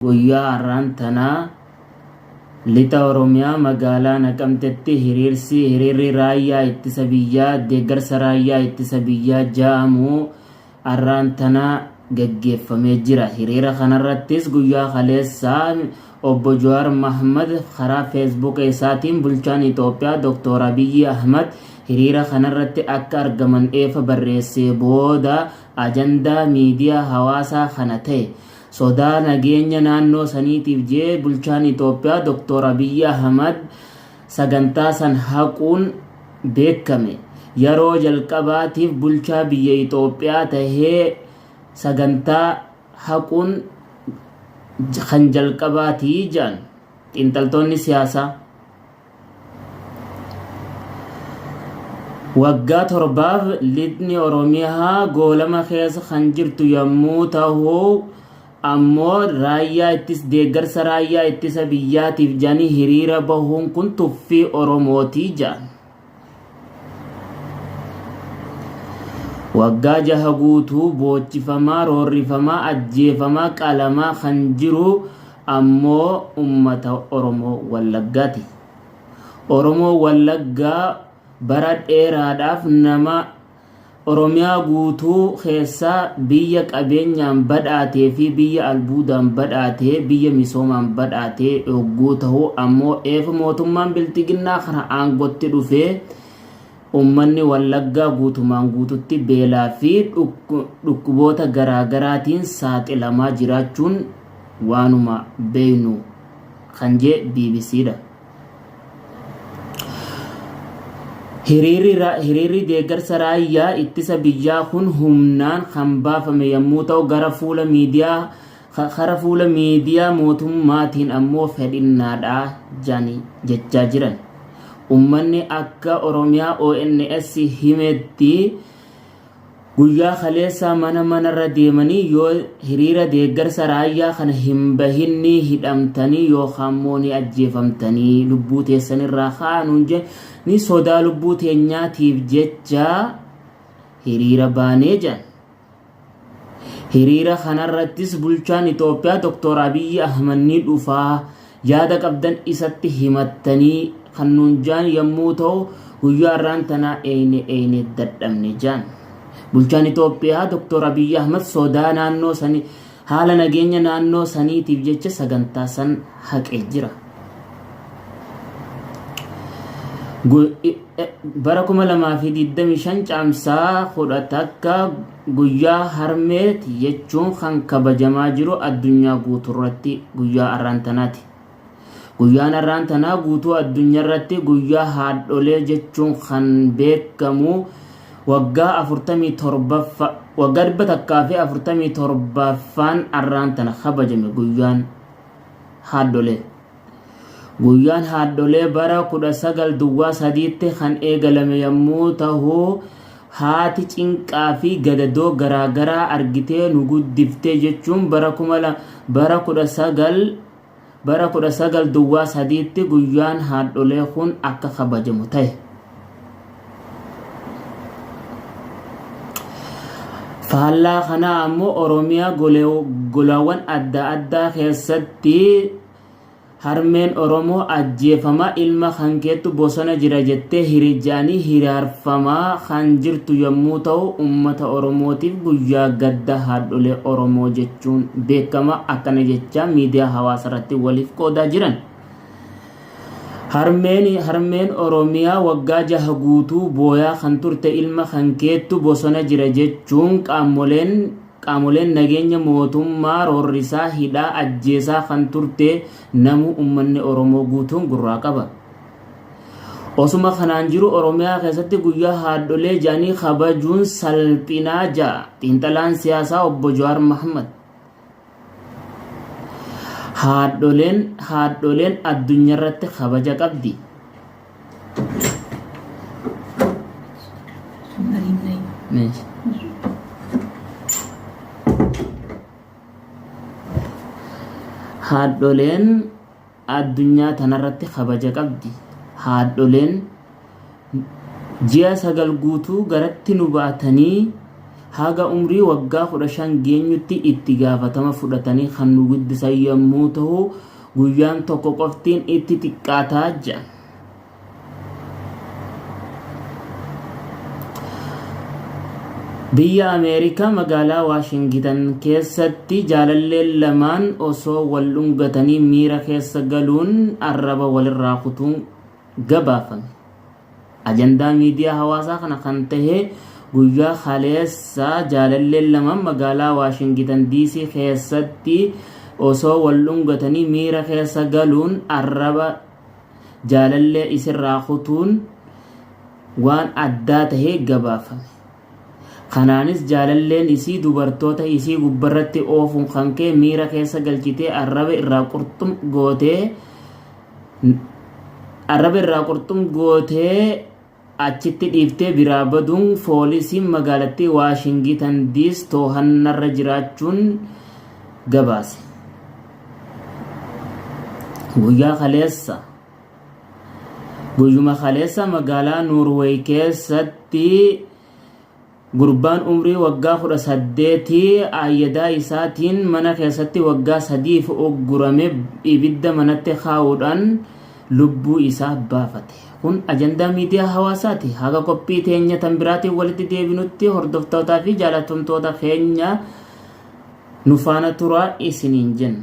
guyyaa har'aan tanaa lixa Oromiyaa magaalaa Naqamteetti hiriirri raayyaa ittisa biyyaa deeggarsa raayyaa ittisa biyyaa ja'amu har'aan tanaa gaggeeffamee jira. Hiriira kanarrattis guyyaa kaleessaa obbo Jawaar Mohammad karaa Facebook isaatiin bulchaan Itoophiyaa Dr. Abiy Ahmed hiriira kanarratti akka argaman eefa barreessee booda ajandaa miidiyaa hawaasaa kana ta'e sodaa nageenya naannoo saniitiif jee bulchaan Itoophiyaa Dr. Abiy Ahmed sagantaa san haquun beekame. Yeroo jalqabaatiif bulchaa biyya Itoophiyaa tahee sagantaa haquun kan jalqabaatii jaan xiinxaltoonni siyaasaa. Waggaa torbaaf lixni Oromiyaa goolama keessa kan jirtu yommuu ta'u ammoo deeggarsa raayyaa ittisa biyyaatiif jedhanii hiriira bahuun kun tuffii Oromootii jaan. Waggaa jaha guutuu boochifamaa, roorrifamaa, ajjeefamaa, qalamaa kan jiru ammoo ummata Oromoo Wallaggaati. Oromoo Wallaggaa bara dheeraadhaaf nama Oromiyaa guutuu keessaa biyya qabeenyaan badhaatee fi biyya albuudaan badhaatee biyya misoomaan badhaatee yogguu ta'u ammoo eefa mootummaan biltiginnaa kana aangotti dhufee ummanni Wallaggaa guutumaan guututti beelaa fi dhukkuboota garaagaraatiin saaxilamaa jiraachuun waanuma beeynu kan jee BBCdha. Hiriirri deeggarsa raayyaa ittisa biyyaa kun humnaan kan baafame yommuu ta'u gara fuula miidiyaa mootummaatiin ammoo fedhinnaadhaa jechaa jiran. Ummanni akka Oromiyaa ONS himetti guyyaa kaleessaa manarra deemanii yoo hiriira deeggarsa raayyaa kana hin bahinni hidhamtanii yookaan immoo ni ajjeefamtanii lubbuu teessanirraa kaanuun ni sodaa lubbuu teenyaatiif jecha hiriira baanee jiran. Hiriira kanarrattis bulchaan Itoophiyaa Dr. Abiy Ahmed ni dhufaa yaada qabdan isatti himattanii kan nuun jaan yommuu ta'u guyyaa har'aan tanaa eene dadhabne jaan. Bulchaan Itoophiyaa Dr. Abiy Ahmed sodaa naannoo sanii haala nageenya naannoo saniitiif jecha sagantaa san haqee jira. Bara 2025 caamsaa 10 guyyaa harmeeti jechuun kan kabajamaa jiru addunyaa guutuurratti guyyaa har'aan tanaati. Guyyaan har'aan tanaa guutuu addunyaarratti guyyaa haadholee jechuun kan beekamu waggaa 147ffaan har'aan tana kabajame guyyaan haadholee. Guyyaan haadholee bara 1903tti kan eegalame yommuu ta'u haati cinqaa fi gadadoo garaagaraa argitee nu guddiftee jechuun bara 1903tti guyyaan haadholee kun akka kabajamu ta'e. Faallaa kana ammoo Oromiyaa golaawwan adda addaa keessatti harmeen Oromoo ajjeefamaa ilma kankeettu bosona jira jettee hirijaanii hiraarfamaa kan jirtu yommuu ta'u ummata Oromootiif guyyaa gadda haadholee Oromoo jechuun beekama akkana jecha miidiyaa hawaasarratti waliif qoodaa jiran. Harmeen Oromiyaa waggaa jaha guutuu booyaa kan turte ilma kankeettu bosona jira jechuun qaamoleen nageenya mootummaa roorrisaa hidhaa ajjeesaa kan turte namu ummanni Oromoo guutuun gurraa qaba. Osuma kanaan jiru Oromiyaa keessatti guyyaa haadholee jaanii kabajuun salphinaa ja'a xiinxalaan siyaasaa obbo Jawaar Mohammad. Haadholeen addunyaarratti kabaja qabdi. Haadholeen addunyaa tanarratti kabaja qabdi. Haadholeen ji'a 9 guutuu garatti nu baatanii haga umrii waggaa 15 geenyutti itti gaafatama fudhatanii kan nu guddisan yommuu ta'u guyyaan tokko qoftiin itti xiqqaataa jira. biyya Ameerikaa magaalaa Waashingtan keessatti jaalalleen lamaan osoo wal dhungatanii miira keessa galuun arraba walirraa kutuun gabaafame. ajandaa miidiyaa hawaasaa kana kan ta'e guyyaa kaleessa jaalalleen lamaan magaalaa Waashingtan DC keessatti osoo wal dhungatanii miira keessa galuun arraba jaalallee isirraa kutuun waan addaa tahee gabaafame. kanaanis jaalalleen isii dubartoota isii gubbarratti oofuun kan kee miira keessa galchitee arraba irraa qurxum gootee achitti dhiiftee biraa baduun poolisiin magaalattii Waashingtan DC to'annarra jiraachuun gabaase. guyyuma kaleessa magaalaa Noorweey keessatti gurbaan umrii waggaa 18 ayyadaa isaatiin mana keessatti waggaa 3 oggurame ibidda manatti kaa'uudhaan lubbuu isaa baafate. kun ajandaa miidiyaa hawaasaati. haga qophii teenya tan biraatiin walitti deebinutti hordoftootaa fi jaalatamtoota keenya nu faana turaa isiniin jenna.